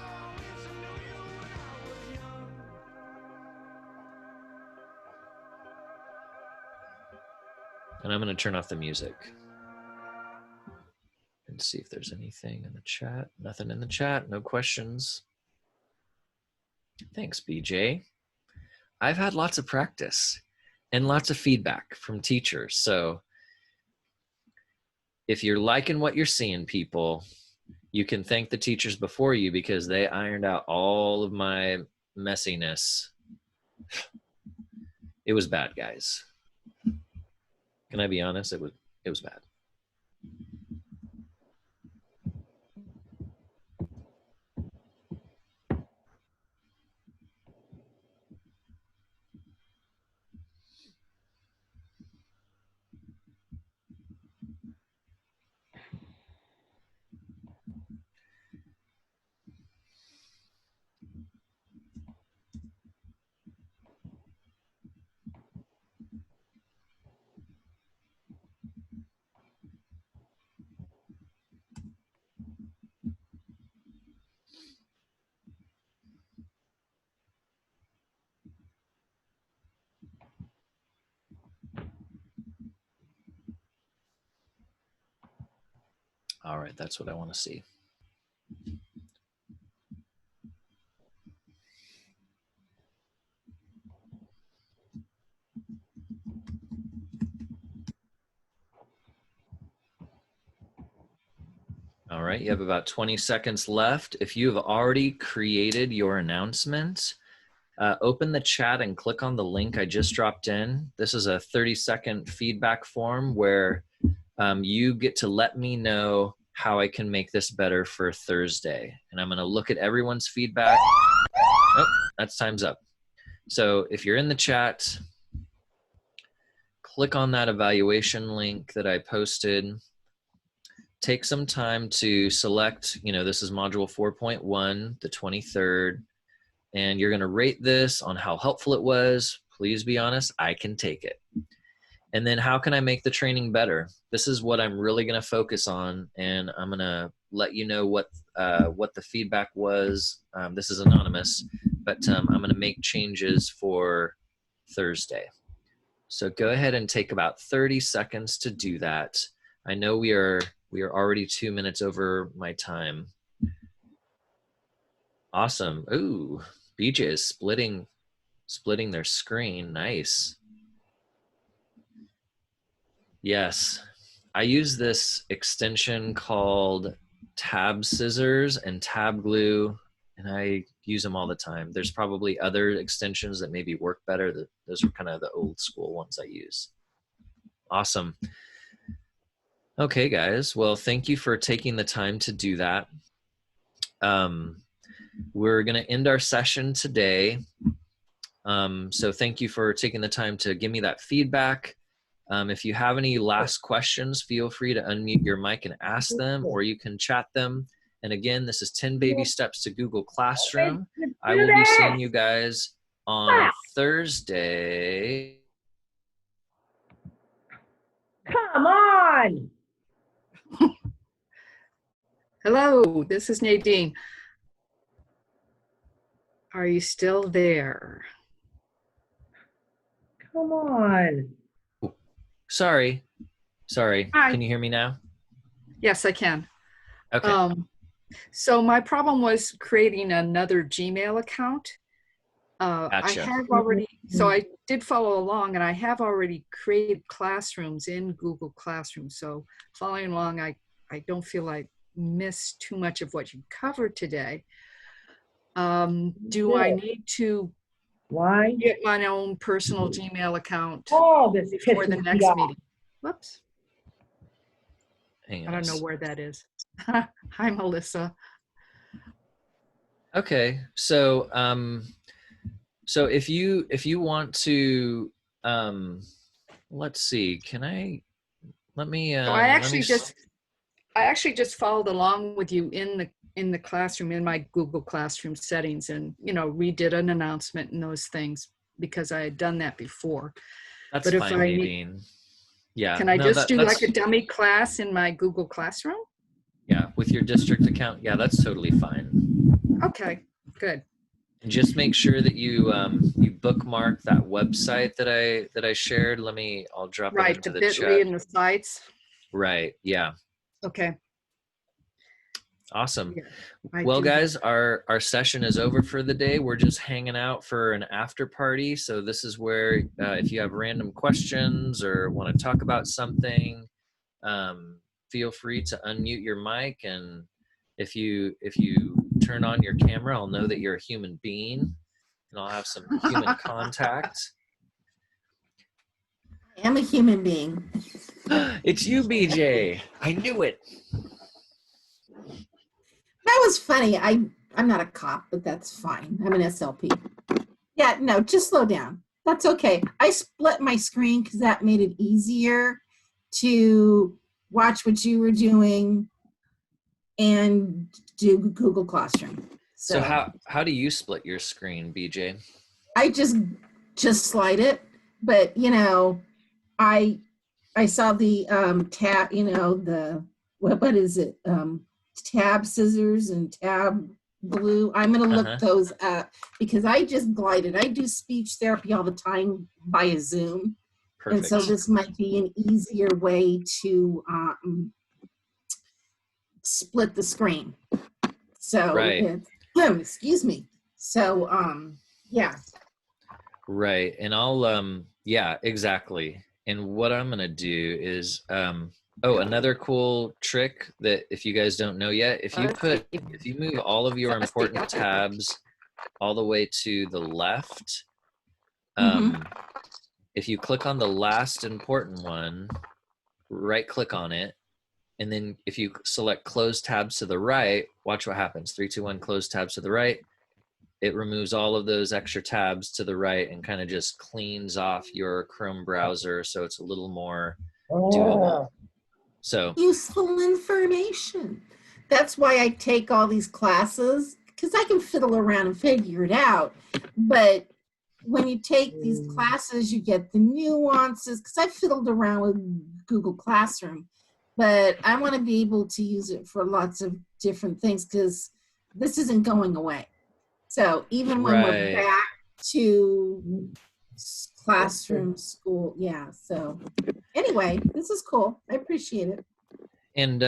Speaker 1: And I'm going to turn off the music and see if there's anything in the chat. Nothing in the chat, no questions. Thanks, BJ. I've had lots of practice and lots of feedback from teachers. So if you're liking what you're seeing, people, you can thank the teachers before you because they ironed out all of my messiness. It was bad, guys. Can I be honest? It was bad. All right, that's what I want to see. All right, you have about 20 seconds left. If you have already created your announcement, open the chat and click on the link I just dropped in. This is a 30-second feedback form where you get to let me know how I can make this better for Thursday. And I'm going to look at everyone's feedback. Oh, that's time's up. So if you're in the chat, click on that evaluation link that I posted. Take some time to select, this is module 4.1, the 23rd, and you're going to rate this on how helpful it was. Please be honest, I can take it. And then how can I make the training better? This is what I'm really going to focus on, and I'm going to let you know what the feedback was. This is anonymous, but I'm going to make changes for Thursday. So go ahead and take about 30 seconds to do that. I know we are already 2 minutes over my time. Awesome. Ooh, BJ is splitting their screen. Nice. Yes, I use this extension called Tab Scissors and Tab Glue, and I use them all the time. There's probably other extensions that maybe work better. Those are kind of the old school ones I use. Awesome. Okay, guys. Well, thank you for taking the time to do that. We're going to end our session today. So thank you for taking the time to give me that feedback. If you have any last questions, feel free to unmute your mic and ask them, or you can chat them. And again, this is 10 Baby Steps to Google Classroom. I will be seeing you guys on Thursday.
Speaker 2: Come on.
Speaker 3: Hello, this is Nadine. Are you still there?
Speaker 2: Come on.
Speaker 1: Sorry.
Speaker 3: Hi.
Speaker 1: Can you hear me now?
Speaker 3: Yes, I can.
Speaker 1: Okay.
Speaker 3: So my problem was creating another Gmail account.
Speaker 1: Gotcha.
Speaker 3: I have already, so I did follow along, and I have already created classrooms in Google Classroom. So following along, I don't feel I missed too much of what you covered today. Do I need to get my own personal Gmail account before the next meeting? Whoops.
Speaker 1: Hang
Speaker 3: I
Speaker 1: on.
Speaker 3: don't know where that is. Hi, Melissa.
Speaker 1: Okay. So so if you want to let's see, let me
Speaker 3: So I actually just followed along with you in the classroom, in my Google Classroom settings, and redid an announcement and those things because I had done that before.
Speaker 1: That's
Speaker 3: but
Speaker 1: fine, Nadine. Yeah.
Speaker 3: Can I just do like a dummy class in my Google Classroom?
Speaker 1: Yeah, with your district account. Yeah, that's totally fine.
Speaker 3: Okay, good.
Speaker 1: And just make sure that you you bookmark that website that I shared. I'll drop it into the chat.
Speaker 3: Right, the bit.ly and the sites.
Speaker 1: Right. Yeah.
Speaker 3: Okay.
Speaker 1: Awesome.
Speaker 3: Yeah,
Speaker 1: well, guys, our session is over for the day. We're just hanging out for an after party. So this is where if you have random questions or want to talk about something, feel free to unmute your mic. And if you turn on your camera, I'll know that you're a human being, and I'll have some human contact.
Speaker 4: I am a human being.
Speaker 1: It's you, BJ. I knew it.
Speaker 4: That was funny. I'm not a cop, but that's fine. I'm an SLP. Yeah, no, just slow down. That's okay. I split my screen because that made it easier to watch what you were doing and do Google Classroom.
Speaker 1: So how do you split your screen, BJ?
Speaker 4: I just slide it, but I saw the tab, the what is it? Tab scissors and tab glue. I'm going to look those up because I just glided. I do speech therapy all the time via Zoom. Perfect. And so this might be an easier way to split the screen. So
Speaker 1: Right.
Speaker 4: excuse me. So yeah.
Speaker 1: Right. And I'll yeah, exactly. And what I'm gonna do is oh, another cool trick that if you guys don't know yet, if you move all of your important tabs all the way to the left,
Speaker 4: Mm-hmm.
Speaker 1: if you click on the last important one, right click on it, and then if you select close tabs to the right, watch what happens. 3, 2, 1, close tabs to the right. It removes all of those extra tabs to the right and kind of just cleans off your Chrome browser so it's a little more doable. So
Speaker 4: Useful information. That's why I take all these classes, because I can fiddle around and figure it out. But when you take these classes, you get the nuances, because I fiddled around with Google Classroom, but I want to be able to use it for lots of different things, because this isn't going away. So even when we're
Speaker 1: right.
Speaker 4: back to classroom, school, yeah. So anyway, this is cool. I appreciate it.
Speaker 1: And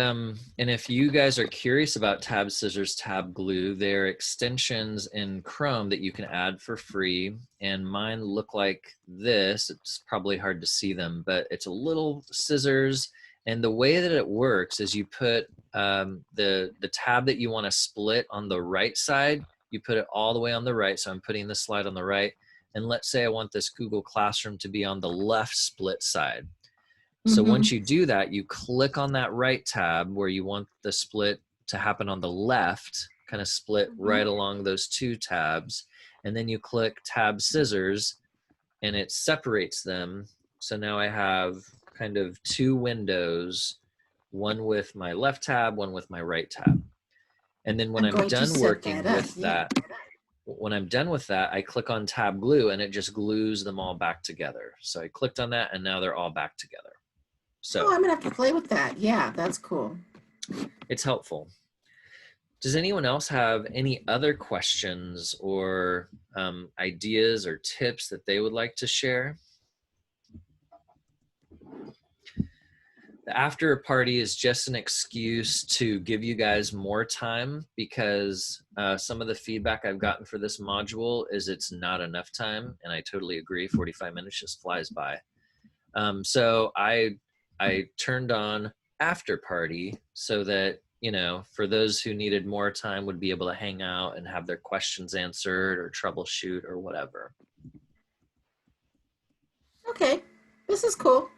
Speaker 1: if you guys are curious about Tab Scissors, Tab Glue, they're extensions in Chrome that you can add for free. And mine look like this. It's probably hard to see them, but it's a little scissors. And the way that it works is you put the tab that you want to split on the right side. You put it all the way on the right. So I'm putting the slide on the right. And let's say I want this Google Classroom to be on the left split side. So once you do that, you click on that right tab where you want the split to happen on the left, kind of split right along those two tabs. And then you click Tab Scissors and it separates them. So now I have kind of two windows, one with my left tab, one with my right tab. And then when I'm done working with that, when I'm done with that, I click on Tab Glue and it just glues them all back together. So I clicked on that and now they're all back together. So
Speaker 4: I'm gonna have to play with that. Yeah, that's cool.
Speaker 1: It's helpful. Does anyone else have any other questions or ideas or tips that they would like to share? The after party is just an excuse to give you guys more time because some of the feedback I've gotten for this module is it's not enough time, and I totally agree. 45 minutes just flies by. So I turned on after party so that, you know, for those who needed more time would be able to hang out and have their questions answered or troubleshoot or whatever.
Speaker 4: Okay, this is cool.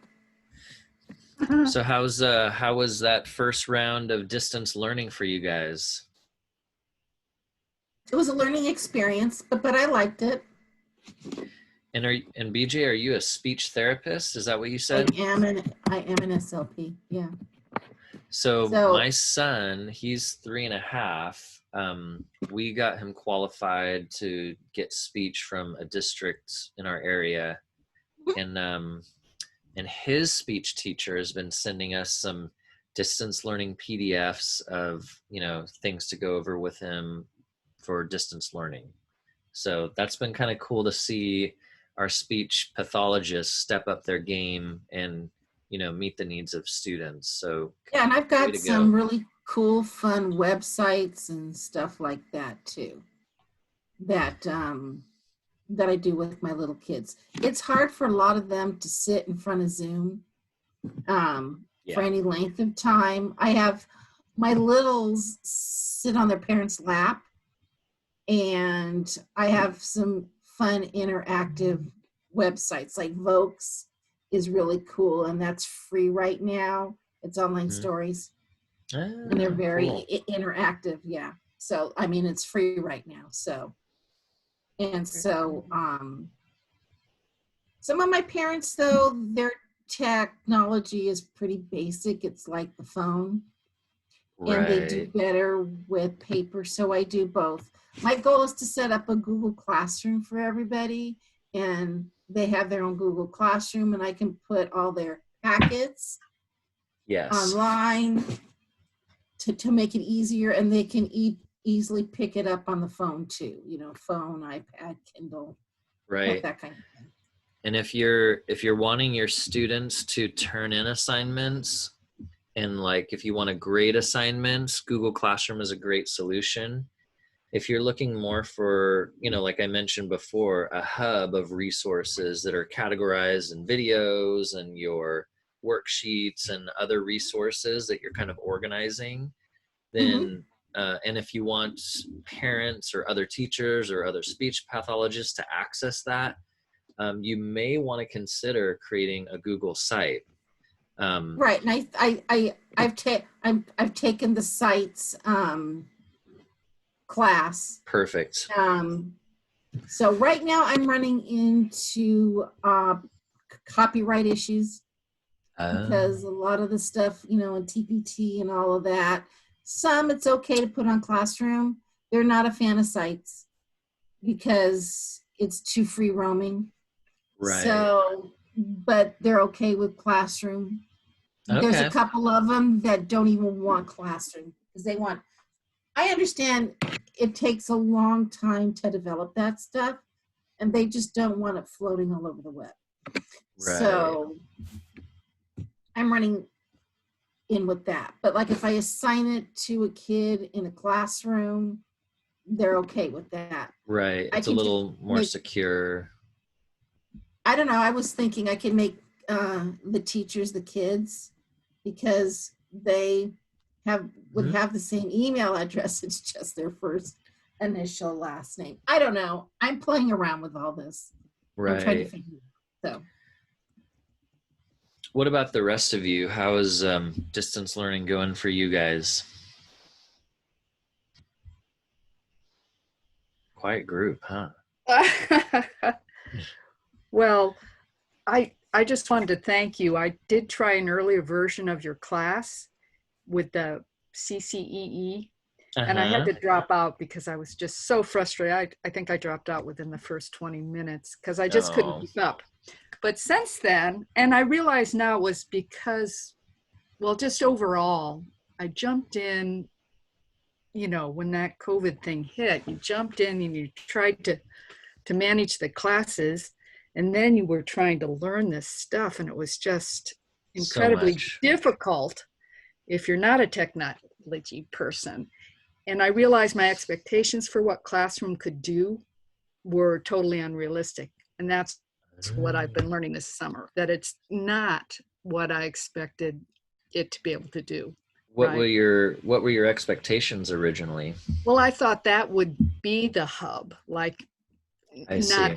Speaker 1: So how was that first round of distance learning for you guys?
Speaker 4: It was a learning experience, but I liked it.
Speaker 1: And BJ, are you a speech therapist? Is that what you said?
Speaker 4: I am an SLP. Yeah.
Speaker 1: So my son, he's 3.5. We got him qualified to get speech from a district in our area, and his speech teacher has been sending us some distance learning PDFs of, you know, things to go over with him for distance learning. So that's been kind of cool to see our speech pathologists step up their game and, you know, meet the needs of students. So
Speaker 4: yeah, and I've got some really cool, fun websites and stuff like that too. That I do with my little kids. It's hard for a lot of them to sit in front of Zoom for any length of time. I have my littles sit on their parents' lap, and I have some fun interactive websites like Vokes is really cool, and that's free right now. It's online stories, and they're very interactive. Yeah. So, I mean, it's free right now. So, and so, some of my parents, though, their technology is pretty basic. It's like the phone.
Speaker 1: Right.
Speaker 4: And they do better with paper, so I do both. My goal is to set up a Google Classroom for everybody, and they have their own Google Classroom, and I can put all their packets online to make it easier, and they can easily pick it up on the phone too. You know, phone, iPad, Kindle,
Speaker 1: right?
Speaker 4: That kind of thing.
Speaker 1: And if you're wanting your students to turn in assignments, And like, if you want to grade assignments, Google Classroom is a great solution. If you're looking more for, like I mentioned before, a hub of resources that are categorized in videos and your worksheets and other resources that you're kind of organizing, then and if you want parents or other teachers or other speech pathologists to access that, you may want to consider creating a Google site.
Speaker 4: Right, and I've taken the sites class.
Speaker 1: Perfect.
Speaker 4: So right now I'm running into copyright issues because a lot of the stuff, in TPT and all of that, some it's okay to put on Classroom. They're not a fan of sites because it's too free roaming.
Speaker 1: Right.
Speaker 4: So, but they're okay with Classroom. There's a couple of them that don't even want Classroom because they want, I understand it takes a long time to develop that stuff and they just don't want it floating all over the web.
Speaker 1: Right.
Speaker 4: So I'm running in with that. But like if I assign it to a kid in a classroom, they're okay with that.
Speaker 1: Right. It's a little more secure.
Speaker 4: I don't know. I was thinking I could make the teachers the kids because they would have the same email address. It's just their first initial last name. I don't know. I'm playing around with all this.
Speaker 1: Right.
Speaker 4: I'm trying to figure it out. So.
Speaker 1: What about the rest of you? How is distance learning going for you guys? Quiet group, huh?
Speaker 3: Well, I just wanted to thank you. I did try an earlier version of your class with the CCEE, and I had to drop out because I was just so frustrated. I think I dropped out within the first 20 minutes because I just couldn't keep up. But since then, and I realize now it was because, well, just overall, I jumped in, when that COVID thing hit, you jumped in and you tried to manage the classes, and then you were trying to learn this stuff, and it was just incredibly difficult if you're not a technology person. And I realized my expectations for what Classroom could do were totally unrealistic. And that's what I've been learning this summer, that it's not what I expected it to be able to do.
Speaker 1: What were your expectations originally?
Speaker 3: Well, I thought that would be the hub, like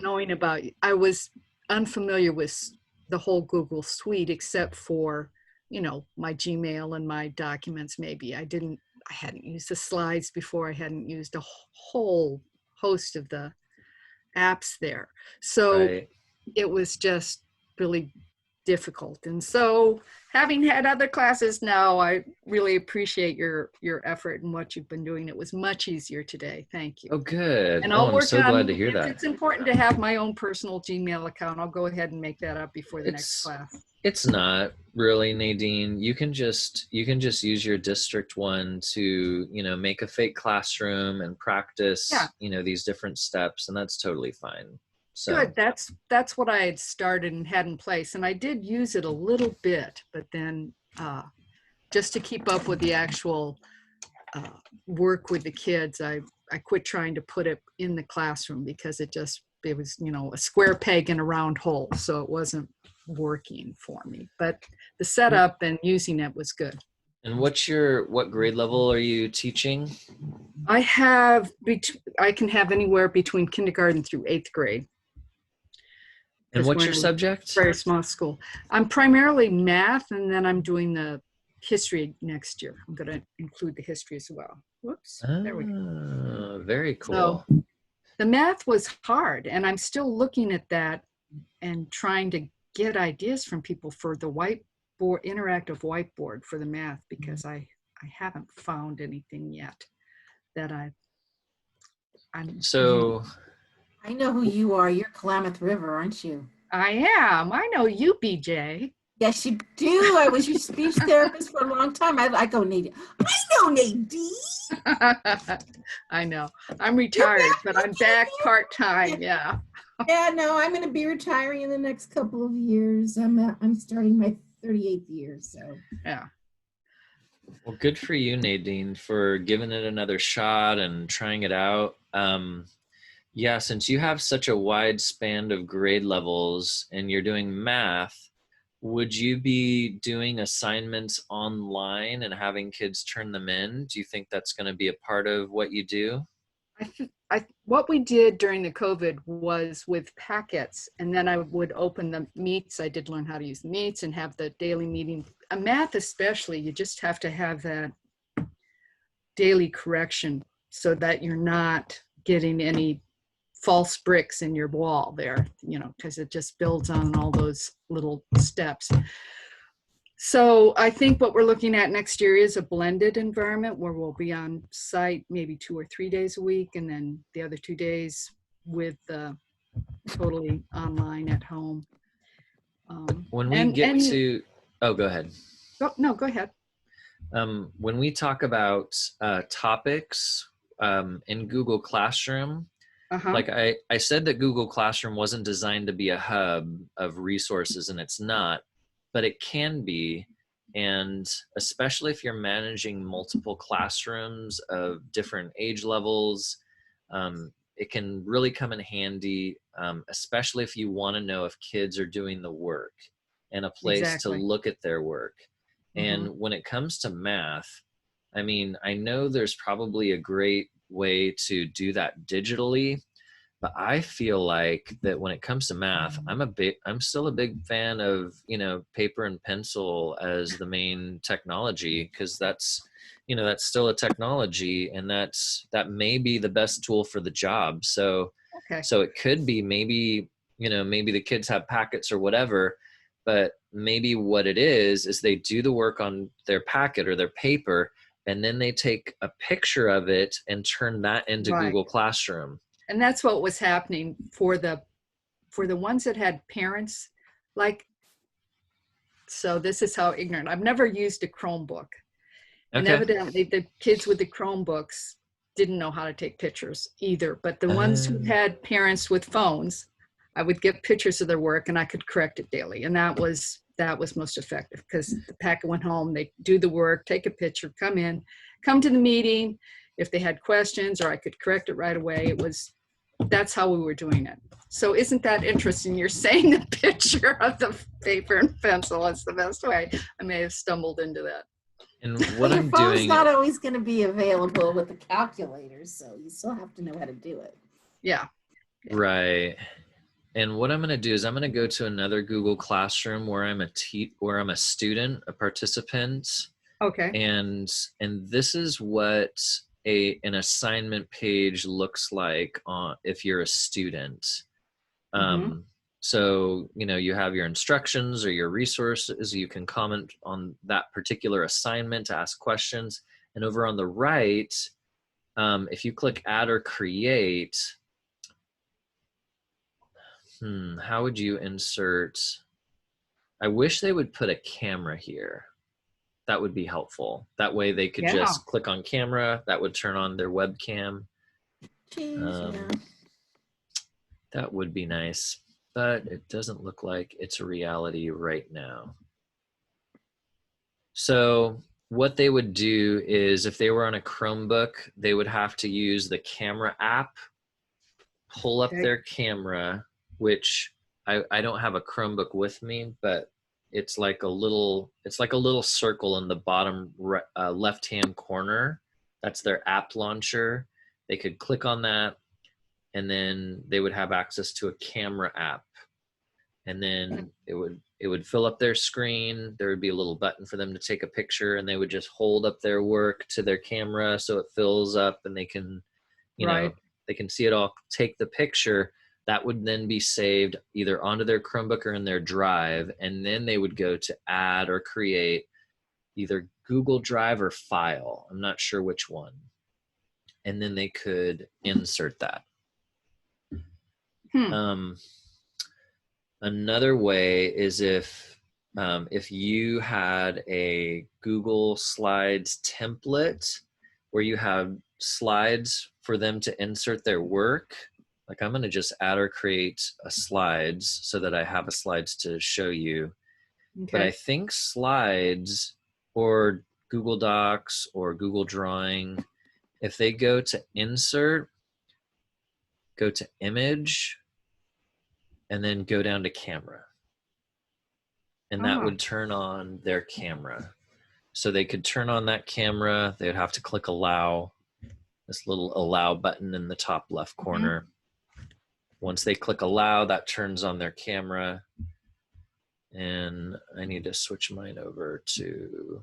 Speaker 3: knowing about, I was unfamiliar with the whole Google suite except for, my Gmail and my documents. Maybe I hadn't used the slides before. I hadn't used a whole host of the apps there. So it was just really difficult. And so having had other classes now, I really appreciate your effort and what you've been doing. It was much easier today. Thank you.
Speaker 1: Oh, good.
Speaker 3: And I'll
Speaker 1: I'm so glad to hear that.
Speaker 3: It's important to have my own personal Gmail account. I'll go ahead and make that up before the next class.
Speaker 1: It's not really, Nadine. You can just use your district one to, make a fake classroom and practice, these different steps, and that's totally fine. So
Speaker 3: good. That's what I had started and had in place, and I did use it a little bit, but then just to keep up with the actual work with the kids, I quit trying to put it in the classroom because it was a square peg in a round hole, so it wasn't working for me. But the setup and using it was good.
Speaker 1: And what grade level are you teaching?
Speaker 3: I can have anywhere between kindergarten through 8th grade.
Speaker 1: And what's your subject?
Speaker 3: Very small school. I'm primarily math, and then I'm doing the history next year. I'm going to include the history as well. Whoops. There we go.
Speaker 1: Very cool.
Speaker 3: So the math was hard, and I'm still looking at that and trying to get ideas from people for the whiteboard, interactive whiteboard for the math, because I haven't found anything yet that I'm.
Speaker 1: So.
Speaker 4: I know who you are. You're Klamath River, aren't you?
Speaker 3: I am. I know you, BJ.
Speaker 4: Yes, you do. I was your speech therapist for a long time. I go, Nadine. I know Nadine.
Speaker 3: I know. I'm retired, but I'm back part-time. Yeah.
Speaker 4: Yeah, no, I'm going to be retiring in the next couple of years. I'm starting my 38th year, so.
Speaker 3: Yeah.
Speaker 1: Well, good for you, Nadine, for giving it another shot and trying it out. Yeah, since you have such a wide span of grade levels and you're doing math, would you be doing assignments online and having kids turn them in? Do you think that's going to be a part of what you do?
Speaker 3: What we did during the COVID was with packets, and then I would open the meets. I did learn how to use meets and have the daily meeting. Math especially, you just have to have that daily correction so that you're not getting any false bricks in your wall there, because it just builds on all those little steps. So I think what we're looking at next year is a blended environment where we'll be on site maybe 2 or 3 days a week, and then the other 2 days with totally online at home.
Speaker 1: When we get to, oh, go ahead.
Speaker 3: Oh, no, go ahead.
Speaker 1: When we talk about topics in Google Classroom, like I said that Google Classroom wasn't designed to be a hub of resources, and it's not, but it can be. And especially if you're managing multiple classrooms of different age levels, it can really come in handy, especially if you want to know if kids are doing the work and a place to look at their work. And when it comes to math, I mean, I know there's probably a great way to do that digitally, but I feel like that when it comes to math, I'm still a big fan of, paper and pencil as the main technology, because that's still a technology, and that may be the best tool for the job. So it could be maybe the kids have packets or whatever, but maybe what it is they do the work on their packet or their paper, and then they take a picture of it and turn that into Google Classroom.
Speaker 3: And that's what was happening for the ones that had parents. So this is how ignorant. I've never used a Chromebook. And evidently the kids with the Chromebooks didn't know how to take pictures either. But the ones who had parents with phones, I would get pictures of their work and I could correct it daily. And that was most effective, because the packet went home, they do the work, take a picture, come to the meeting. If they had questions, or I could correct it right away. That's how we were doing it. So isn't that interesting? You're saying the picture of the paper and pencil is the best way. I may have stumbled into that.
Speaker 1: And what I'm
Speaker 4: phone's
Speaker 1: doing,
Speaker 4: not always going to be available with the calculators, so you still have to know how to do it.
Speaker 3: Yeah.
Speaker 1: Right. And what I'm going to do is I'm going to go to another Google Classroom where I'm a student, a participant.
Speaker 3: Okay.
Speaker 1: And this is what an assignment page looks like if you're a student. So, you have your instructions or your resources. You can comment on that particular assignment to ask questions. And over on the right, if you click add or create, how would you insert? I wish they would put a camera here. That would be helpful. That way they could just click on camera. That would turn on their webcam. That would be nice, but it doesn't look like it's a reality right now. So what they would do is, if they were on a Chromebook, they would have to use the camera app, pull up their camera, which I don't have a Chromebook with me, but it's like a little circle in the bottom left-hand corner. That's their app launcher. They could click on that, and then they would have access to a camera app. And then it would fill up their screen. There would be a little button for them to take a picture, and they would just hold up their work to their camera so it fills up, and they can, they can see it all, take the picture. That would then be saved either onto their Chromebook or in their Drive, and then they would go to add or create either Google Drive or File. I'm not sure which one. And then they could insert that. Another way is if you had a Google Slides template where you have slides for them to insert their work. Like, I'm going to just add or create a slides so that I have a slides to show you. Okay. But I think slides, or Google Docs or Google Drawing, if they go to Insert, go to Image, and then go down to Camera. And that would turn on their camera. So they could turn on that camera. They'd have to click Allow, this little Allow button in the top left corner. Once they click Allow, that turns on their camera. And I need to switch mine over to...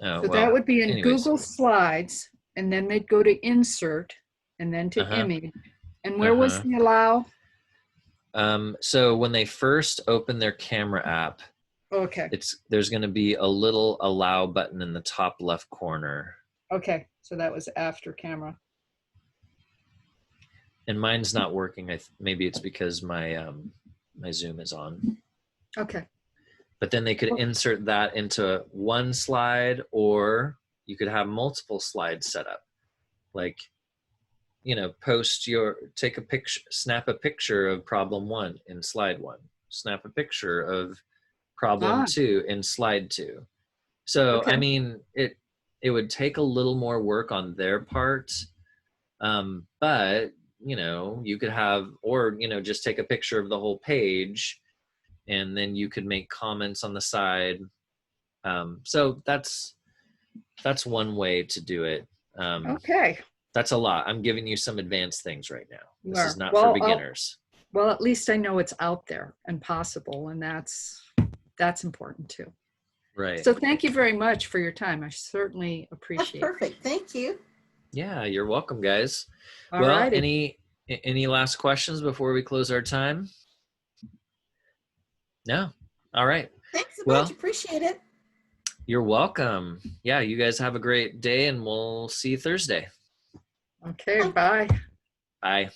Speaker 1: Oh,
Speaker 3: So
Speaker 1: well,
Speaker 3: that would be in
Speaker 1: anyways.
Speaker 3: Google Slides, and then they'd go to Insert, and then to Image. And where was the Allow?
Speaker 1: So when they first open their camera app,
Speaker 3: Okay.
Speaker 1: there's going to be a little Allow button in the top left corner.
Speaker 3: Okay. So that was after camera.
Speaker 1: And mine's not working. Maybe it's because my my Zoom is on.
Speaker 3: Okay.
Speaker 1: But then they could insert that into one slide, or you could have multiple slides set up. Like, you know, take a picture, snap a picture of problem 1 in slide 1. Snap a picture of problem 2 in slide 2. So, I mean, it would take a little more work on their part. But, you know, you could have, or, you know, just take a picture of the whole page, and then you could make comments on the side. So that's one way to do it.
Speaker 3: Okay.
Speaker 1: That's a lot. I'm giving you some advanced things right now. This is not
Speaker 3: well,
Speaker 1: for beginners.
Speaker 3: Well, at least I know it's out there and possible, and that's important too.
Speaker 1: Right.
Speaker 3: So thank you very much for your time. I certainly appreciate it.
Speaker 4: That's perfect. Thank you.
Speaker 1: Yeah, you're welcome, guys.
Speaker 3: All
Speaker 1: well,
Speaker 3: righty.
Speaker 1: any last questions before we close our time? No? All right.
Speaker 4: Thanks so much. Appreciate it.
Speaker 1: You're welcome. Yeah, you guys have a great day, and we'll see you Thursday.
Speaker 3: Okay, bye.
Speaker 1: Bye.